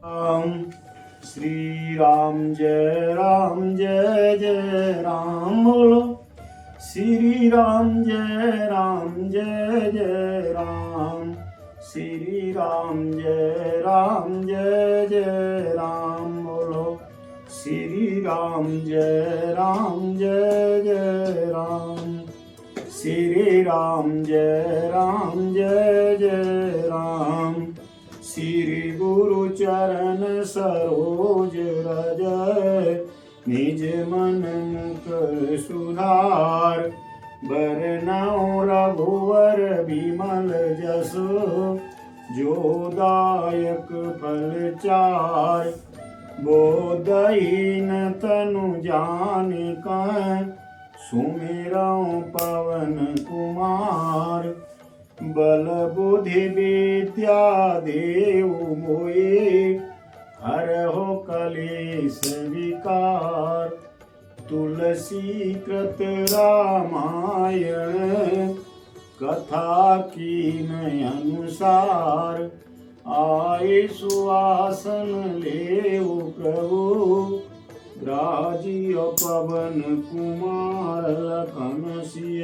राम श्री राम जय जय राम बोलो। श्री राम जय राम श्री राम जय जय राम बोलो। श्री राम जय जय राम श्री राम जय जय राम। श्री गुरु चरण सरोज रज निज मन मुख सुधार। बरनउँ रघुवर बिमल जस जो दायक फल चार। बोधहीन तनु जानिका सुमिरउँ पवन कुमार। बल बुद्धि विद्या देहु मोहि हरहु कलेश विकार। तुलसी कृत रामायण कथा कीन अनुसार। आए सुआसन लेऊ प्रभु राजियो पवन कुमार। लखन सिय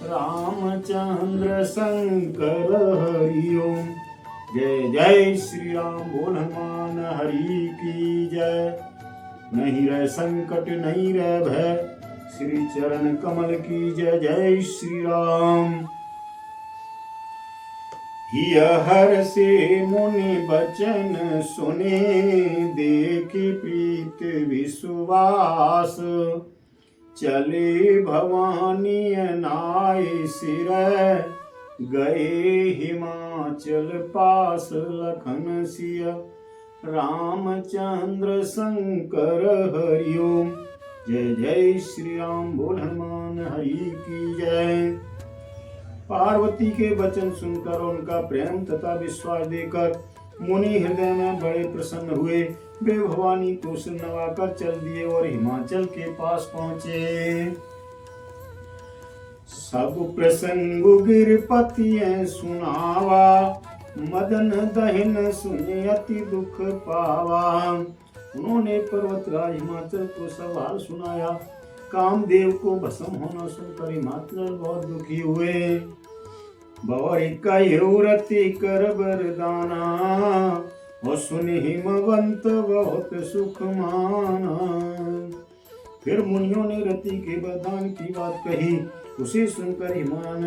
रामचंद्र शंकर हरि ओम। जय जय श्री राम बोल हनुमान हरि की जय। नहीं रह संकट नहीं रह भय श्री चरण कमल की जय। जय श्री राम। हिय हर से मुनि बचन सुने देखी प्रीत विश्वास। चले भवानी नाय सिर गए हिमाचल पास। लखन सिय रामचंद्र शंकर हरि ओम। जय जय श्री राम बोल हनुमान हरि की जय। पार्वती के वचन सुनकर उनका प्रेम तथा विश्वास देकर मुनि हृदय में बड़े प्रसन्न हुए। वे भवानी को सिर नवाकर चल दिए और हिमाचल के पास पहुंचे। सब प्रसंग गिरपति सुनावा मदन दहिन सुने अति दुख पावा। उन्होंने पर्वतराज हिमाचल को सब हाल सुनाया। कामदेव को भस्म होना सुनकर हिमाचल बहुत दुखी हुए। बौरी कयुरति कर बरदाना और सुन हिमवंत बहुत सुख माना। फिर मुनियों ने रति के वरदान की बात कही। उसे सुनकर हिमवान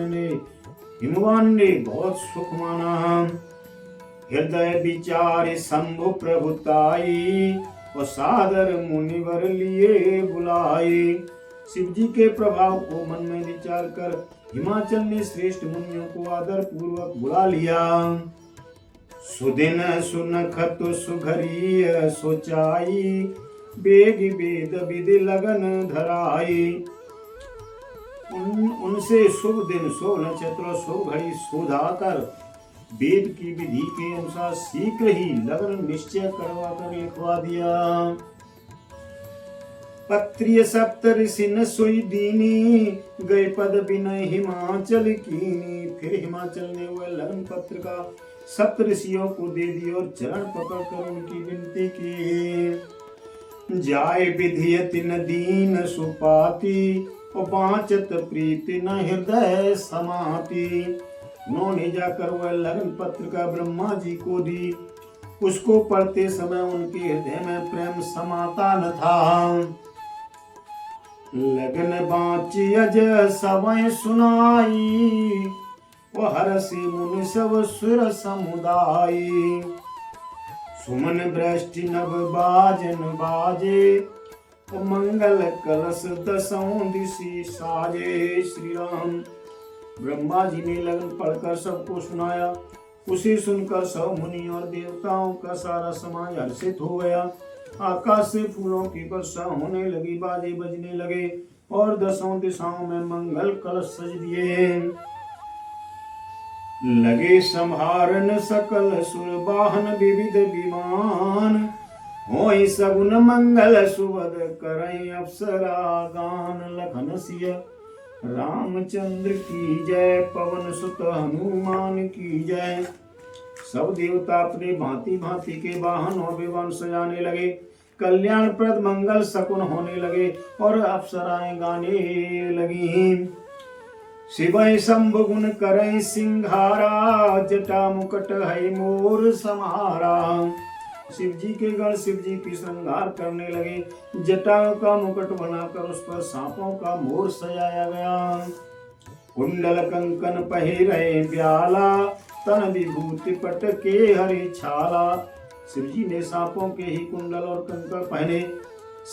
ने बहुत सुख माना। हृदय विचार शंभु प्रभुताई और सादर मुनिवर लिए बुलाए। शिव जी के प्रभाव को मन में विचार कर हिमाचल ने श्रेष्ठ मुनियों को आदर पूर्वक बुला लिया। सुदिन सुनखत सुघरी सोचाई बेग वेद विधि लगन धराई। उनसे शुभ दिन शुभ नक्षत्र शुभ घड़ी शोधा कर वेद की विधि के अनुसार शीघ्र ही लगन निश्चय करवा कर लिखवा दिया। पत्रिय सप्त ऋषि न सोई दीनी गए पद बिनय हिमाचल कीनी। फिर हिमाचल ने वह लगन पत्र का सप्त ऋषियों को दे दिया और चरण पकड़कर उनकी विनती की। जाय विधियति न दीन सुपाति और बाँचत प्रीति न हृदय समाति। उन्होंने जाकर वह लगन पत्र का ब्रह्मा जी को दी। उसको पढ़ते समय उनके हृदय में प्रेम समाता न था। लगन बाँची अज सवै सुनाई वो हरसि मुनि सब सुर समुदाय। सुमन वृष्टि नभ बाजन बाजे मंगल कलश दसों दिशि साजे। श्री राम। ब्रह्मा जी ने लगन पढ़कर सबको सुनाया। उसे सुनकर सब मुनि और देवताओं का सारा समाज हर्षित हो गया। आकाश से फूलों की वर्षा होने लगी, बाजे बजने लगे और दसों दिशाओं में मंगल कलश सज दिए। लगे संहारन सकल सुर वाहन विविध विमान। होई सगुन मंगल सुवद करई अप्सरा गान। लखन सिय रामचंद्र की जय, पवन सुत हनुमान की जय। सब देवता अपने भांति भांति के वाहन और विमान सजाने लगे। कल्याणप्रद मंगल शकुन होने लगे और अप्सराएं गाने लगी। शिवय शंभु गुण करय सिंघारा, जटा मुकुट है मोर समारा। शिव जी के गण शिव जी की श्रृंगार करने लगे। जटाओं का मुकुट बनाकर उस पर सांपों का मोर सजाया गया। कुंडल कंकन पहिरे ब्याला, तन विभूति पट के हरि छाला। शिव जी ने सांपों के ही कुंडल और कंकण पहने,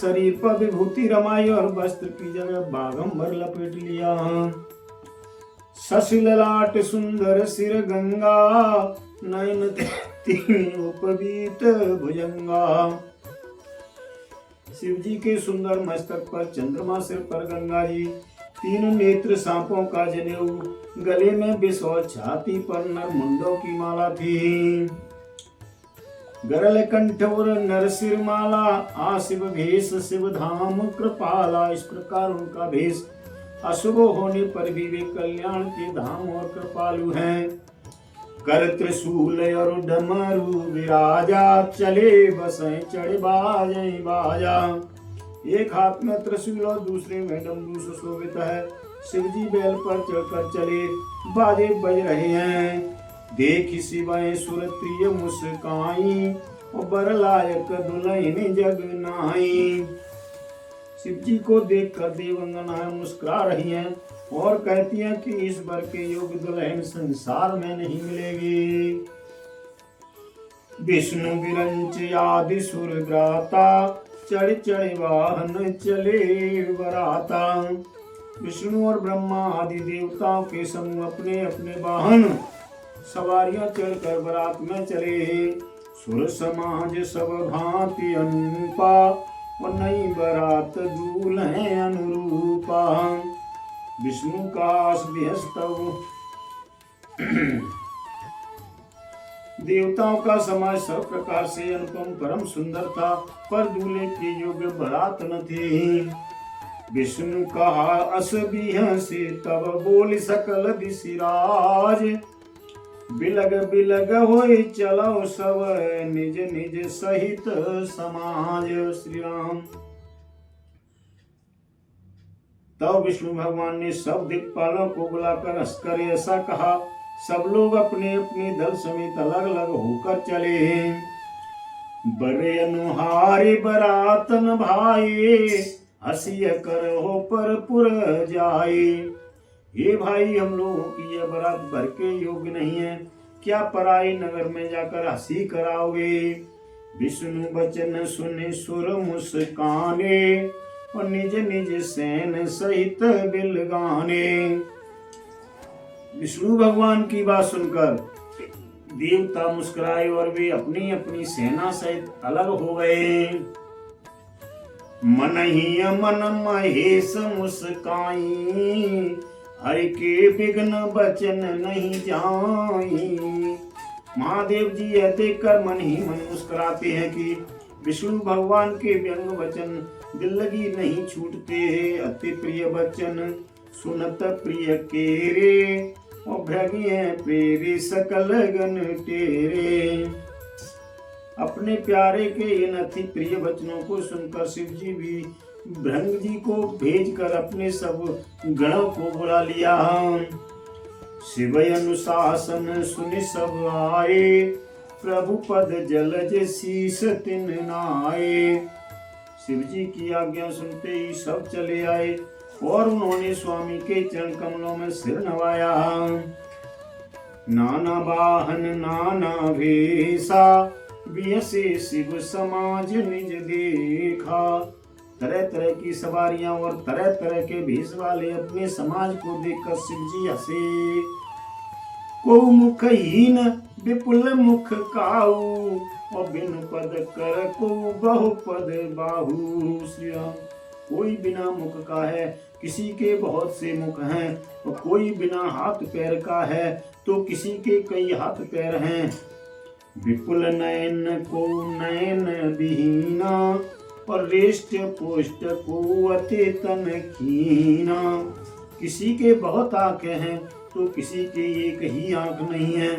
शरीर पर विभूति रमाई और वस्त्र की जगह बागंबर लपेट लिया। शशि ललाट सुंदर सिर गंगा, नयन तीन उपवीत भुजंगा। शिव जी के सुंदर मस्तक पर चंद्रमा, सिर पर गंगा जी, तीन नेत्र सांपों का जनेऊ, गले में विष और छाती पर नर मुंडों की माला थी। गरल कंठ और नर सिर माला, आ शिव भेष शिव धाम कृपाला। इस प्रकार उनका भेष अशुभ होने पर भी वे कल्याण के धाम और कृपालु हैं। कर त्रिशूल और डमरू विराजा, चले बसें चढ़े बाजे बाजा। एक हाथ में त्रिशूल और दूसरे में डमरू सुशोभित है। शिव जी बैल पर चढ़कर चले, बाजे बज रहे हैं। देख शिवय सुरप्रिय मुस्काई, और बर लायक दुल्हन जग नाई। शिव जी को देखकर देवंगनाएं मुस्कुरा रही हैं और कहती हैं कि इस वर के योग्य दुल्हन संसार में नहीं मिलेगी। विष्णु विरंच आदि सुर ग्राता, चढ़ चढ़ वाहन चले बराता। विष्णु और ब्रह्मा आदि देवताओं के समूह अपने अपने वाहन सवारियां चढ़कर बरात में चले। सुर समाज सब भांति अनुपा, और नई बरात दूल्हे अनुरूपा। विष्णु का असभ्यस्तव देवताओं का समाज सब प्रकार से अनुपम परम सुंदर था, पर दूल्हे के योग्य बरात न थी। विष्णु कहा असबिह से तब बोल सकल दिशिराज, बिलग बिलग होए चलो सब निज निज सहित समाज। श्री राम। तब विष्णु भगवान ने सब दिक्पालों को बुलाकर हंसकर ऐसा कहा, सब लोग अपने अपने दल समेत अलग अलग होकर चले। बरे अनुहारे बरातन भाई, हंसिय करो पर पुर जाए। ये भाई, हम लोगों की यह बरात भर के योग्य नहीं है, क्या पराई नगर में जाकर हंसी कराओगे। विष्णु वचन सुने सुर मुस्काने, और निज निज सेन सहित बिल गाने। विष्णु भगवान की बात सुनकर देवता मुस्कुराए और वे अपनी अपनी सेना सहित अलग हो गए। मन ही मन महेश मुस्काई, हरि के विघ्न बचन नहीं जाई। महादेव जी यह देखकर मन ही मन मुस्कुराते हैं कि विष्णु भगवान के व्यंग वचन दिल लगी नहीं छूटते। अति प्रिय वचन सुनत प्रिय केरे, और भ्रगिए प्रेरे सकल गण तेरे। अपने प्यारे के इन अति प्रिय वचनों को सुनकर शिव जी भी भृंग जी को भेजकर अपने सब गणों को बुला लिया। शिव अनुशासन सुनि सब आए, प्रभु पद जलज शीस तिन नाए। शिव जी की आज्ञा सुनते ही सब चले आए और उन्होंने स्वामी के चरण कमलों में सिर नवाया। नाना वाहन नाना भेषा, बियसे शिव समाज निज देखा। तरह तरह की सवारियां और तरह तरह के भेष वाले अपने समाज को देखकर शिव जी हंसे। को मुखहीन विपुल मुख काऊ, और बिन पद कर को बहुपद बाहु। श्री राम। कोई बिना मुख का है, किसी के बहुत से मुख हैं, और कोई बिना हाथ पैर का है तो किसी के कई हाथ पैर हैं। विपुल नयन को नयन विहीना, और रेष्ट पुष्ट को अति तन कीना। किसी के बहुत आंखें हैं तो किसी के एक ही आंख नहीं है,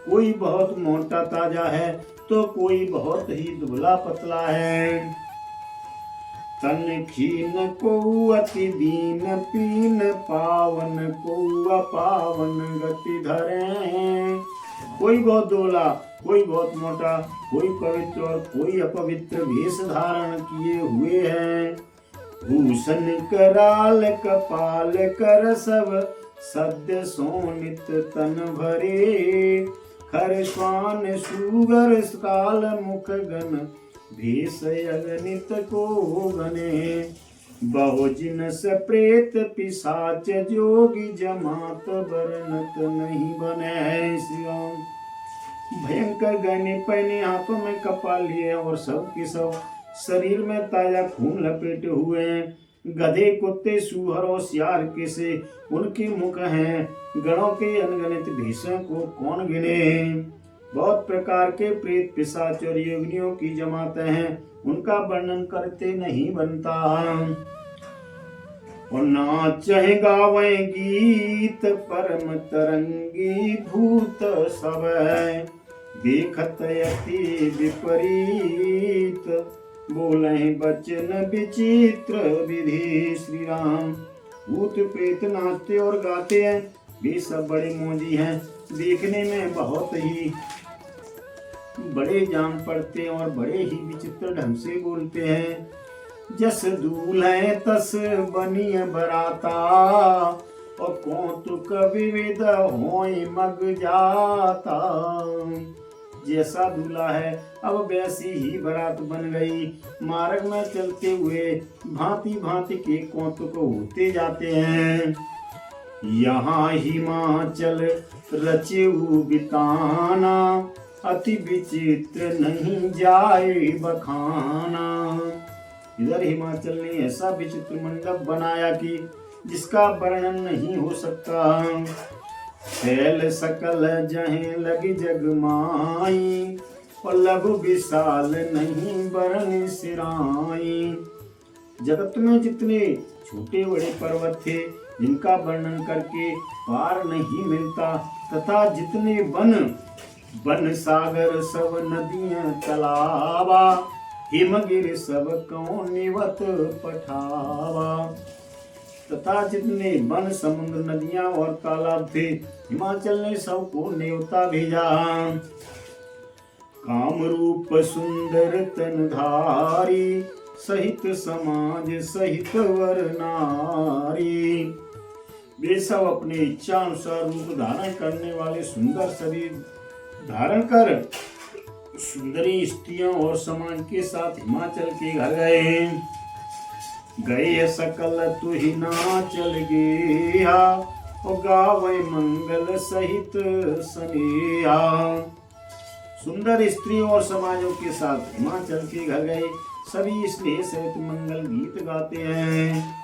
कोई बहुत मोटा ताजा है तो कोई बहुत ही दुबला पतला है। तन खीन को अति दीन पीन पावन को अपावन गति धरे। कोई बहुत दुबला, कोई बहुत मोटा, कोई पवित्र और कोई अपवित्र वेश धारण किए हुए हैं। भूषण कराल कपाल कर सब सद्य सोनित तन भरे। खर श्वान सुगर काल मुख गण भेष अगणित को गणे। बहुजिन से प्रेत पिशाच जोगी जमात बरनत नहीं बने। श्री राम। भयंकर गहने पहने, हाथों में कपाल लिए और सब के सब शरीर में ताजा खून लपेटे हुए हैं। गधे कुत्ते सूअर और सियार के से उनके मुख हैं। गणों के अनगिनत भेषों को कौन गिने। बहुत प्रकार के प्रेत पिशाच और योगिनियों की जमातें हैं, उनका वर्णन करते नहीं बनता। और नाचहि गावै गीत परम तरंगी भूत सब देखत अति विपरीत। बोले बचन विचित्र विधि। श्री राम। भूत प्रेत नाचते और गाते हैं, वे सब बड़े मौजी हैं, देखने में बहुत ही बड़े जान पड़ते हैं और बड़े ही विचित्र ढंग से बोलते हैं। जस दूल्हे तस बनिय बराता और कौतुक विविध होय मग जाता। जैसा दूल्हा है अब वैसी ही बारात बन गई। मार्ग में चलते हुए भांति भांति के कौतुक होते जाते हैं। यहाँ हिमाचल रचेऊ बिताना अति विचित्र नहीं जाए बखाना। इधर हिमाचल ने ऐसा विचित्र मंडप बनाया कि जिसका वर्णन नहीं हो सकता। फैल सकल जहें लगी जगमाई और लघु विशाल नहीं बरन सिराई। जगत में जितने छोटे बड़े पर्वत थे जिनका वर्णन करके पार नहीं मिलता, तथा जितने वन सागर सब नदियां तलावा, हिमगिर सब कौन निवत पठावा। तथा जितने वन समुद्र नदियां और तालाब थे, हिमाचल ने सबको न्योता भेजा। काम रूप सुंदर तनधारी सहित समाज सहित वर नारी। वे सब अपने इच्छा अनुसार रूप धारण करने वाले सुंदर शरीर धारण कर सुंदरी स्त्रियों और समाज के साथ हिमाचल के घर गए सकल तु ही नाचल गया और गावे मंगल सहित सनेहा। सुंदर स्त्रियों और समाजों के साथ हिमाचल के घर गए, सभी स्नेह सहित मंगल गीत गाते हैं।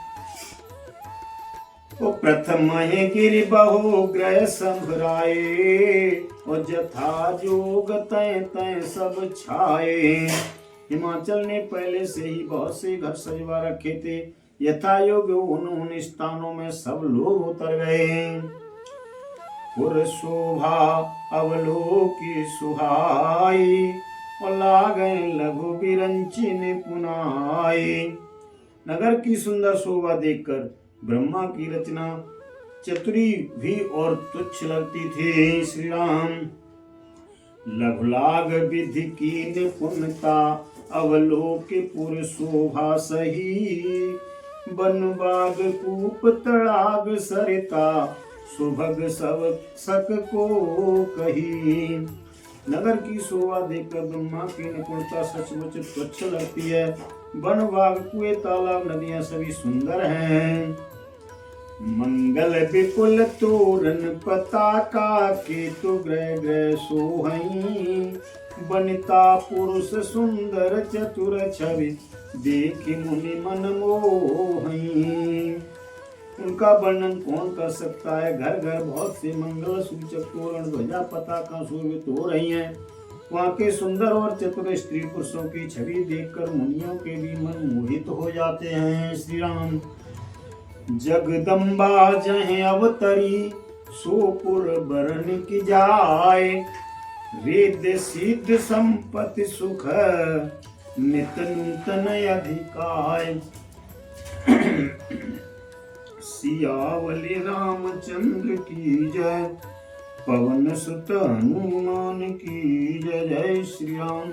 ओ प्रथम गिर बहु ग्रह संभराए और जथा जोग तय तय सब छाए। हिमाचल ने पहले से ही बहुत से घर सजवा रखे थे। यथा योग उन स्थानों में सब लोग उतर गए। पुर शोभा अवलोकी सुहाई और लागै लघु बिरंचिन पुनाई। नगर की सुंदर शोभा देखकर ब्रह्मा की रचना चतुरी भी और तुच्छ लगती थी। श्री राम। लघुलाग विधि की निपुणता अवलोक पुर शोभा सही। बन बाग कूप तड़ाग सरिता सुभग सब सक को कही। नगर की शोभा देखकर ब्रह्मा की निपुणता सचमुच तुच्छ लगती है। वन बाग कुएं तालाब नदियां सभी सुंदर हैं। मंगल विपुल तोरण पताका केतु ग्रह ग्रह सोहई। बनिता पुरुष सुंदर चतुर छवि देखि मुनि मन मोहई। उनका वर्णन कौन कर सकता है। घर घर बहुत से मंगल सूचक तोरण ध्वजा पताका शोभित हो रही हैं। वहाँ के सुंदर और चतुर स्त्री पुरुषों की छवि देखकर मुनियों के भी मन मोहित हो जाते हैं। श्री राम। जगदम्बा जहे अवतरी सोपुर बरन की जाए। रिद्धि सिद्धि संपत्ति सुख नित नूतन अधिकाय। सियावली रामचंद्र की जय, पवन सुत हनुमान की जय। जय श्री राम।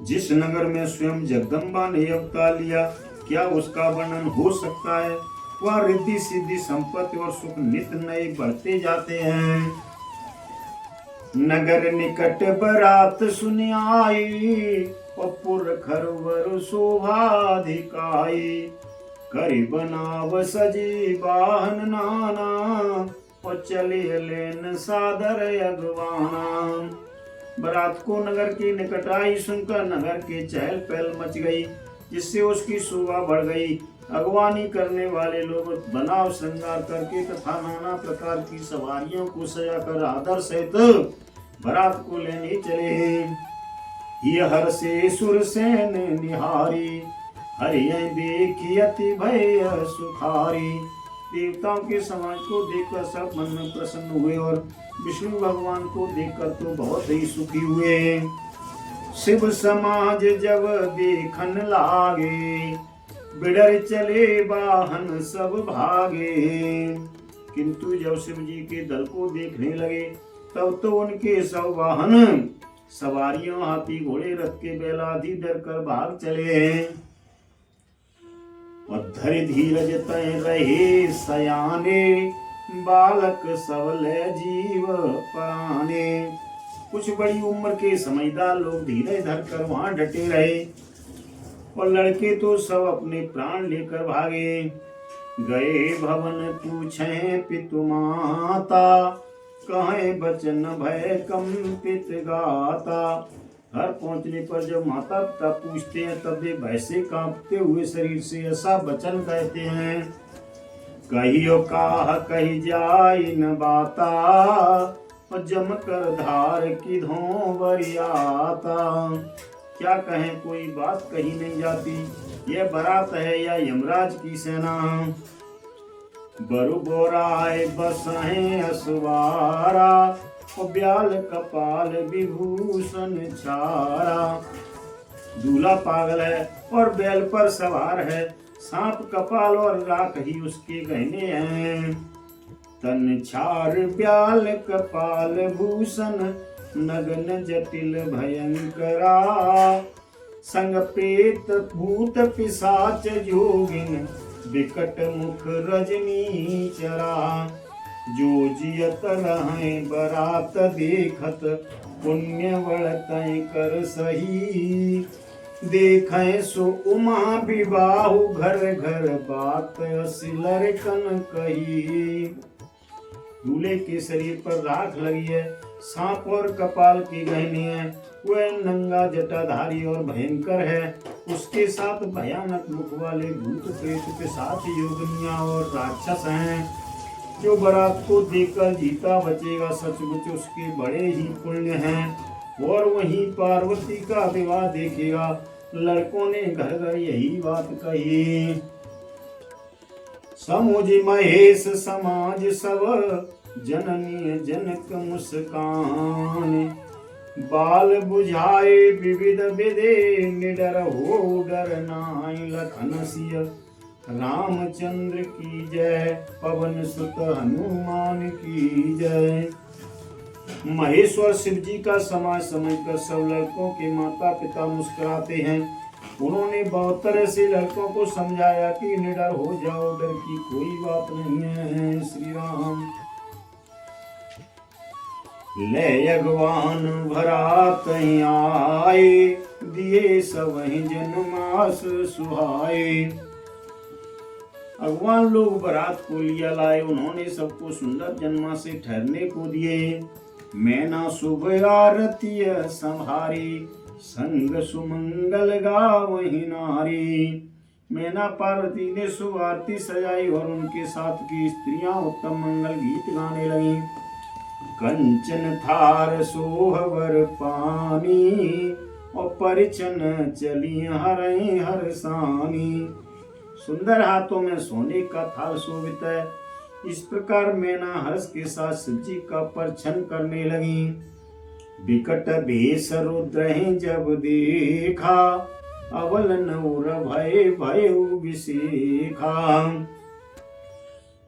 जिस नगर में स्वयं जगदम्बा ने अवतार लिया, क्या उसका वर्णन हो सकता है। वह रिद्धि सिद्धि संपत्ति और सुख नित नए बढ़ते जाते हैं। नगर निकट बरात सुन आई, पुर खरवर शोभाधिकाई। करि बनाव सजी वाहन नाना, और चले लेन सादर अगवाना। बरात को नगर की निकट आई सुनकर नगर के चहल पहल मच गई, जिससे उसकी शोभा बढ़ गई। अगवानी करने वाले लोग बनाव श्रृंगार करके तथा नाना प्रकार की सवारियों को सजाकर आदर सहित बरात को लेने चले। हर से सुरसेन निहारी, हरिय देखी अति भय सुखारी। देवताओं के समाज को देखकर सब मन में प्रसन्न हुए और विष्णु भगवान को देखकर तो बहुत ही सुखी हुए। शिव समाज जब देखन लागे, बिडर चले वाहन सब भागे। किंतु जब शिव जी के दल को देखने लगे, तब तो उनके सब वाहन सवारियों हाथी घोड़े रथ के बैल आदि डर कर भाग चले। और धरि धीरज तय रहे सयाने, बालक सबले जीव पराने। कुछ बड़ी उम्र के समझदार लोग धीरज धर कर वहां डटे रहे, और लड़के तो सब अपने प्राण लेकर भागे। गए भवन पूछे पितु माता, कहे बचन भय कंपित गाता। घर पहुंचने पर जब माता पिता पूछते हैं, तब वे भय से कांपते हुए शरीर से ऐसा वचन कहते हैं। कहियो काह कही जाई न बाता, और जम कर धार की धोबरियाता। क्या कहें, कोई बात कही नहीं जाती। यह बारात है या यमराज की सेना। बरु बोराय बसहें असवारा, और ब्याल कपाल विभूषण छारा। दूल्हा पागल है और बैल पर सवार है, सांप कपाल और राख ही उसके गहने हैं। तन छार ब्याल कपाल भूषण, नगन जटिल भयंकरा। संग प्रेत भूत पिशाच जोगिन, विकट मुख रजनी चरा। जो जियत रहे बरात देखत, पुण्य बढ़तै कर सही। देखें सो उमा विबाहु, घर घर बात असिलर कन कही। दूल्हे के शरीर पर राख लगी है, सांप और कपाल के गहने हैं। वह नंगा जटाधारी और भयंकर है। उसके साथ भयानक मुख वाले भूत प्रेत पिशाच योगिनियां और राक्षस हैं। जो बारात को देखकर जीता बचेगा, सचमुच उसके बड़े ही पुण्य हैं। और वहीं पार्वती का विवाह देखेगा। लड़कों ने घर घर यही बात कही। समुझ महेश समाज सब, जननी जनक मुस्कान। बाल बुझाए विविध विधे, निडर हो डर नाई लखन सिय। रामचंद्र की जय, पवन सुत हनुमान की जय। महेश्वर शिव जी का समाज समझकर सब लड़कों के माता पिता मुस्कुराते हैं। उन्होंने बहुत तरह से लड़कों को समझाया कि निडर हो जाओ, डर की कोई बात नहीं है। श्री राम। ले अगवान भरात आए, दिए सब जन्मास सुहाए। अगवान लोग बारात को लिया लाए। उन्होंने सबको सुंदर जन्मा से ठहरने को दिए। मैना शुभ आरती संहारी, संग सुमंगल गावहि नारी। मैना पार्वती ने शुभ आरती सजाई और उनके साथ की स्त्रियां उत्तम मंगल गीत गाने लगी। कंचन थार सोहवर पानी, और परिचन चली हरई हरसानी। सुंदर हाथों में सोने का थाल शोभित है इस प्रकार मैना हर्ष के साथ शिव जी का परछन करने लगी। विकट भेष रुद्र जब देखा, अवल नौर भय भय विशेखा।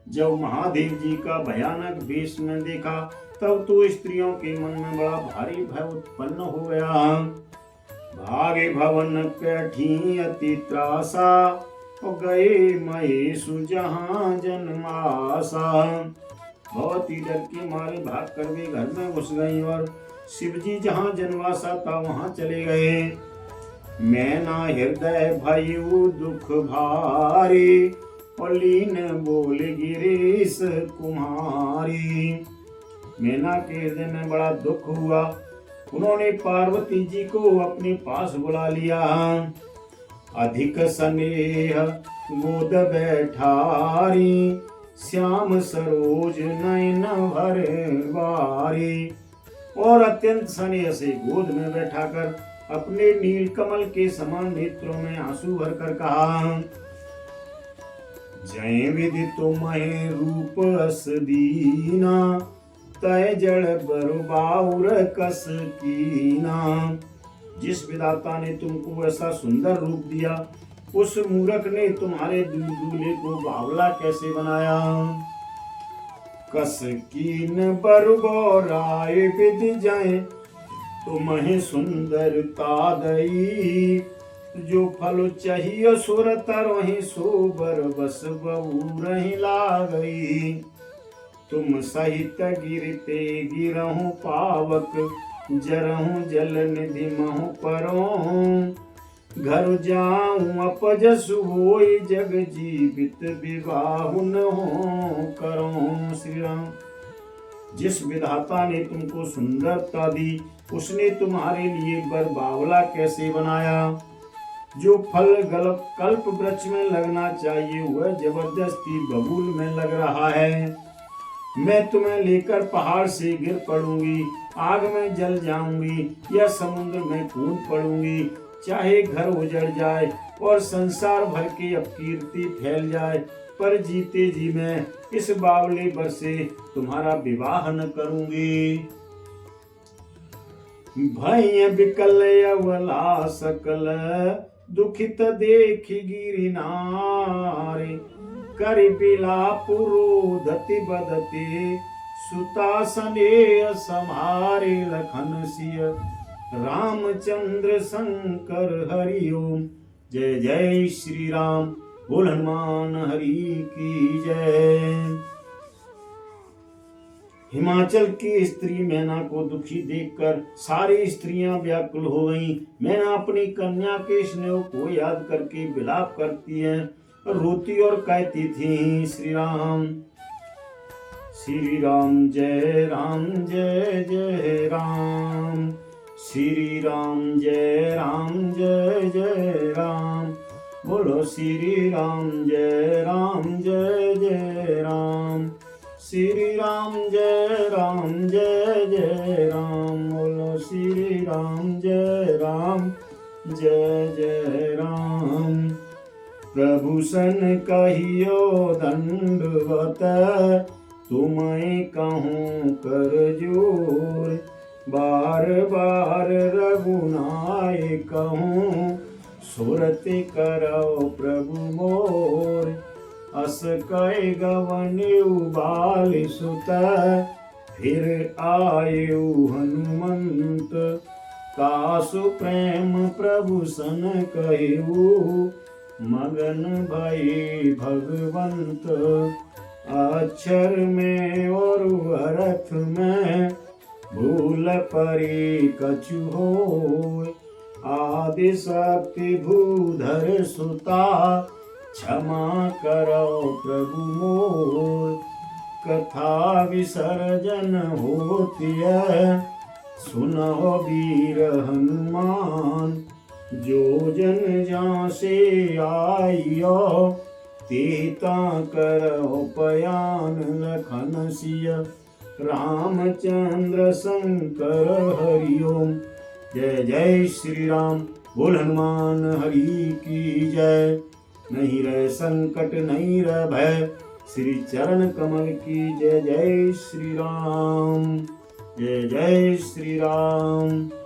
जब महादेव जी का भयानक भेष में देखा, तब तो स्त्रियों के मन में बड़ा भारी भय उत्पन्न हो गया। भागे भवन पैठी अति त्रासा, और गए महेशु जहाँ जन्मासा। बहुत ही डर के मारे भाग कर वे घर में घुस गई और शिव जी जहाँ जन्मासा था वहां चले गए। मैना हृदय भयु दुख भारी, और लीन बोल गिरीश कुमारी। मैना के हृदय में बड़ा दुख हुआ। उन्होंने पार्वती जी को अपने पास बुला लिया। अधिक स्नेह गोद बैठारी, श्याम सरोज नयन भर बारी। और अत्यंत स्नेह से गोद में बैठाकर अपने नील कमल के समान नेत्रों में आंसू भरकर कहा, जय विधि तुम्हें रूप अस दीना, तय जड़ बरुबाउर कस कीना। जिस विधाता ने तुमको ऐसा सुंदर रूप दिया, उस मूर्ख ने तुम्हारे दूल्हे को बावला कैसे बनाया। कस कीन बरुबौराय विधि जाए, तुम्हें सुंदरता दई। जो फल चाहिए सुर तरहि, सोबर बस बहु रही लागई। तुम सहित गिरते गिरहु पावक, जरहु जल निधि महु परों। घर जाऊं अपजसु होई, जग जीवित विवाह न हो करो। श्री राम। जिस विधाता ने तुमको सुंदरता दी, उसने तुम्हारे लिए बर बावला कैसे बनाया। जो फल कल्प वृक्ष में लगना चाहिए, वह जबरदस्ती बबूल में लग रहा है। मैं तुम्हें लेकर पहाड़ से गिर पड़ूंगी, आग में जल जाऊंगी, या समुद्र में कूद पड़ूंगी। चाहे घर उजड़ जाए और संसार भर की अपकीर्ति फैल जाए, पर जीते जी मैं इस बावले बर से तुम्हारा विवाह न करूंगी। भय विकल अवला सकल, दुखित देख गिरि नारे। कर बिलाप रोदति बदते, सुता स्नेह समारे। लखन सिय रामचंद्र शंकर हरि ओम। जय जय श्री राम। बोल हनुमान हरि की जय। हिमाचल की स्त्री मैना को दुखी देखकर सारी स्त्रियां व्याकुल हो गईं। मैना अपनी कन्या के स्नेह को याद करके विलाप करती है, रोती और कहती थी, श्री राम जय राम जय जय राम। श्री राम जय जय राम। बोलो श्री राम जय जय राम। श्री राम जय जय राम। बोलो श्री राम जय जय राम। प्रभु सन कहियो दंडवत, तुम्हें कहूँ कर जोर। बार बार रघुनाय कहूँ, सुरति करो प्रभु मोर। अस कय गवन उबाल सुत, फिर आयु हनुमंत। कासु प्रेम प्रभु सन कहू, मगन भई भगवंत। अक्षर में और अर्थ में, भूल परी कछु होय। आदि शक्ति भूधर सुता, क्षमा करो प्रभु मोर। कथा विसर्जन होती है, सुनो वीर हनुमान। जो जन जहाँ से आइयो, तेता करो पयान। लखन सिय रामचंद्र शंकर हरि ओम। जय जय श्री राम। बोल हनुमान हरि की जय। नहीं रह संकट नहीं रह भय, श्री चरण कमल की जय। जय श्री राम, जय जय श्री राम।